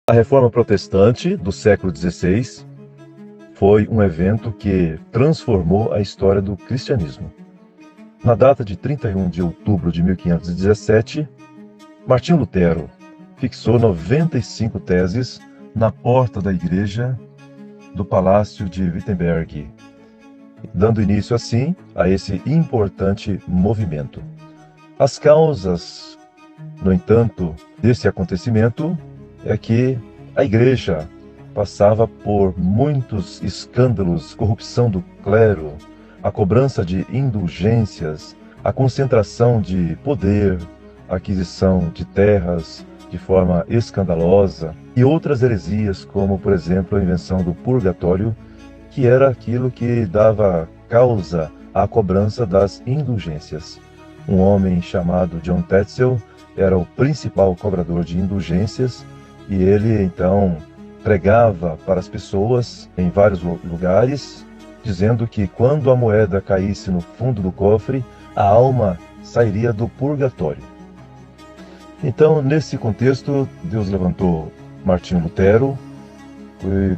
A Reforma Protestante do século XVI foi um evento que transformou a história do cristianismo. Na data de 31 de outubro de 1517, Martinho Lutero fixou 95 teses na porta da igreja do Palácio de Wittenberg, dando início assim a esse importante movimento. As causas, no entanto, desse acontecimento é que a igreja passava por muitos escândalos, corrupção do clero, a cobrança de indulgências, a concentração de poder, a aquisição de terras de forma escandalosa e outras heresias, como, por exemplo, a invenção do purgatório, que era aquilo que dava causa à cobrança das indulgências. Um homem chamado John Tetzel era o principal cobrador de indulgências e ele, então, pregava para as pessoas em vários lugares, dizendo que quando a moeda caísse no fundo do cofre, a alma sairia do purgatório. Então, nesse contexto, Deus levantou Martinho Lutero,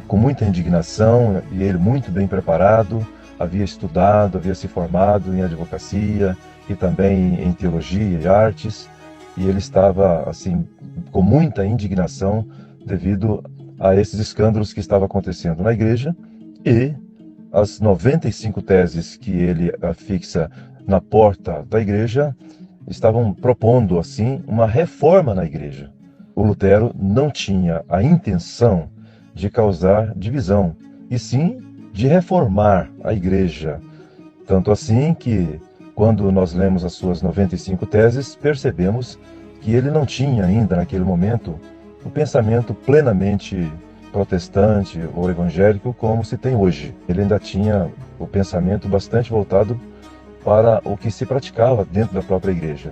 com muita indignação, e ele muito bem preparado, havia estudado, havia se formado em advocacia e também em teologia e artes, e ele estava, assim, com muita indignação devido a esses escândalos que estavam acontecendo na igreja, e as 95 teses que ele afixa na porta da igreja estavam propondo, assim, uma reforma na igreja. O Lutero não tinha a intenção de causar divisão, e sim de reformar a igreja. Tanto assim que, quando nós lemos as suas 95 teses, percebemos que ele não tinha ainda, naquele momento, o pensamento plenamente protestante ou evangélico como se tem hoje. Ele ainda tinha o pensamento bastante voltado para o que se praticava dentro da própria igreja.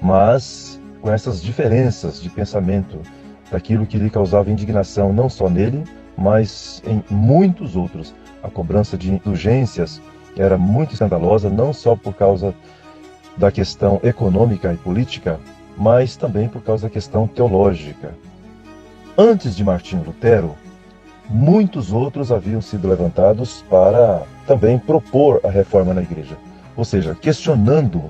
Mas, com essas diferenças de pensamento, daquilo que lhe causava indignação não só nele, mas em muitos outros. A cobrança de indulgências era muito escandalosa, não só por causa da questão econômica e política, mas também por causa da questão teológica. Antes de Martinho Lutero, muitos outros haviam sido levantados para também propor a reforma na igreja, ou seja, questionando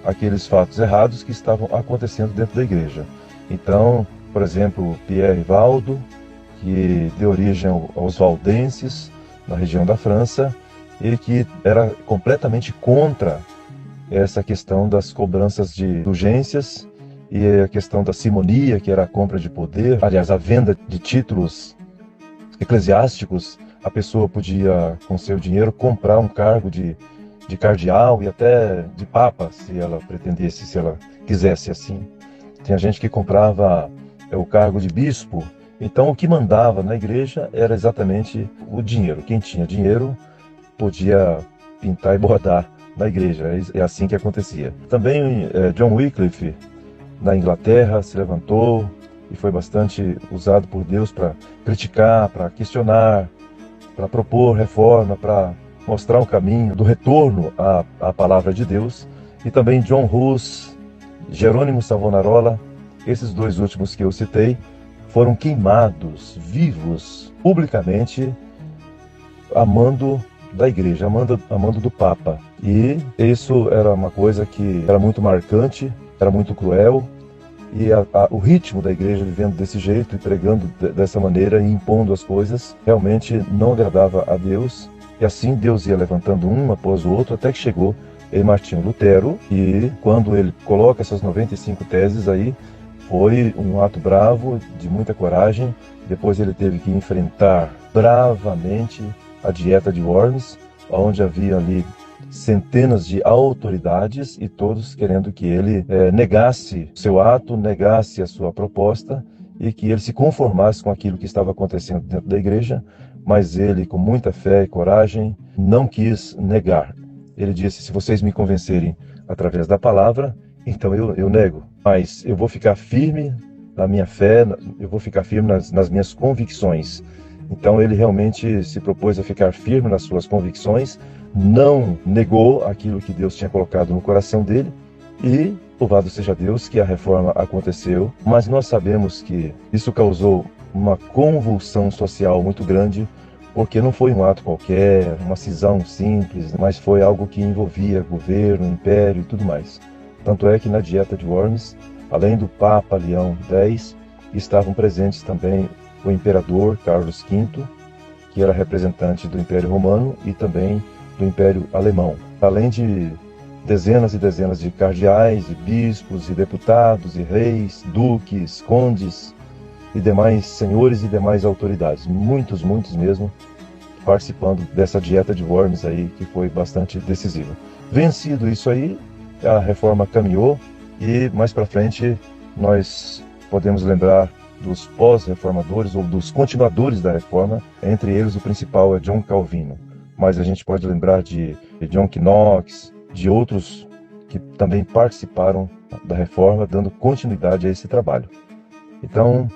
aqueles fatos errados que estavam acontecendo dentro da igreja. Então, por exemplo, Pierre Valdo, que deu origem aos valdenses, na região da França, e que era completamente contra essa questão das cobranças de indulgências e a questão da simonia, que era a compra de poder, aliás, a venda de títulos eclesiásticos. A pessoa podia, com seu dinheiro, comprar um cargo de cardeal e até de papa, se ela pretendesse, se ela quisesse assim. Tinha gente que comprava o cargo de bispo. Então, o que mandava na igreja era exatamente o dinheiro. Quem tinha dinheiro podia pintar e bordar na igreja. É assim que acontecia. Também John Wycliffe, na Inglaterra, se levantou e foi bastante usado por Deus para criticar, para questionar, para propor reforma, para mostrar um caminho do retorno à palavra de Deus. E também John Hus, Jerônimo Savonarola, esses dois últimos que eu citei, foram queimados vivos, publicamente, amando da igreja, amando do Papa. E isso era uma coisa que era muito marcante, era muito cruel, e o ritmo da igreja vivendo desse jeito e pregando dessa maneira e impondo as coisas realmente não agradava a Deus. E assim Deus ia levantando um após o outro até que chegou em Martinho Lutero, e quando ele coloca essas 95 teses aí, foi um ato bravo, de muita coragem. Depois ele teve que enfrentar bravamente a Dieta de Worms, onde havia ali centenas de autoridades e todos querendo que ele negasse seu ato, negasse a sua proposta e que ele se conformasse com aquilo que estava acontecendo dentro da igreja. Mas ele, com muita fé e coragem, não quis negar. Ele disse: se vocês me convencerem através da palavra, então eu nego, mas eu vou ficar firme na minha fé, eu vou ficar firme nas minhas convicções. Então ele realmente se propôs a ficar firme nas suas convicções, não negou aquilo que Deus tinha colocado no coração dele, e louvado seja Deus que a reforma aconteceu. Mas nós sabemos que isso causou uma convulsão social muito grande, porque não foi um ato qualquer, uma cisão simples, mas foi algo que envolvia governo, império e tudo mais. Tanto é que na Dieta de Worms, além do Papa Leão X, estavam presentes também o imperador Carlos V, que era representante do Império Romano e também do Império Alemão, além de dezenas e dezenas de cardeais, e bispos, e deputados, e reis, duques, condes, e demais senhores e demais autoridades, muitos mesmo, participando dessa Dieta de Worms aí, que foi bastante decisiva. Vencido isso aí, a reforma caminhou, e mais para frente nós podemos lembrar dos pós-reformadores ou dos continuadores da reforma. Entre eles o principal é John Calvino, mas a gente pode lembrar de John Knox, de outros que também participaram da reforma, dando continuidade a esse trabalho. Então,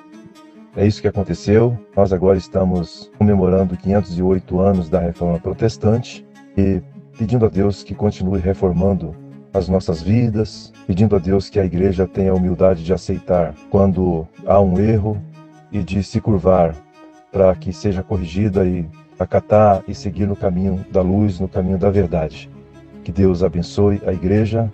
é isso que aconteceu. Nós agora estamos comemorando 508 anos da Reforma Protestante e pedindo a Deus que continue reformando as nossas vidas, pedindo a Deus que a igreja tenha a humildade de aceitar quando há um erro e de se curvar para que seja corrigida e acatar e seguir no caminho da luz, no caminho da verdade. Que Deus abençoe a igreja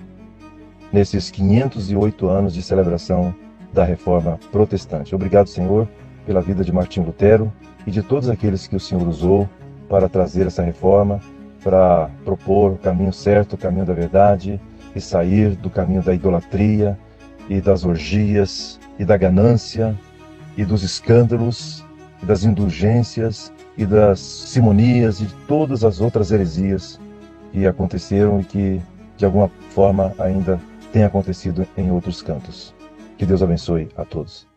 nesses 508 anos de celebração da Reforma Protestante. Obrigado, Senhor, pela vida de Martinho Lutero e de todos aqueles que o Senhor usou para trazer essa reforma, para propor o caminho certo, o caminho da verdade, e sair do caminho da idolatria e das orgias e da ganância e dos escândalos e das indulgências e das simonias e de todas as outras heresias que aconteceram e que de alguma forma ainda têm acontecido em outros cantos. Que Deus abençoe a todos.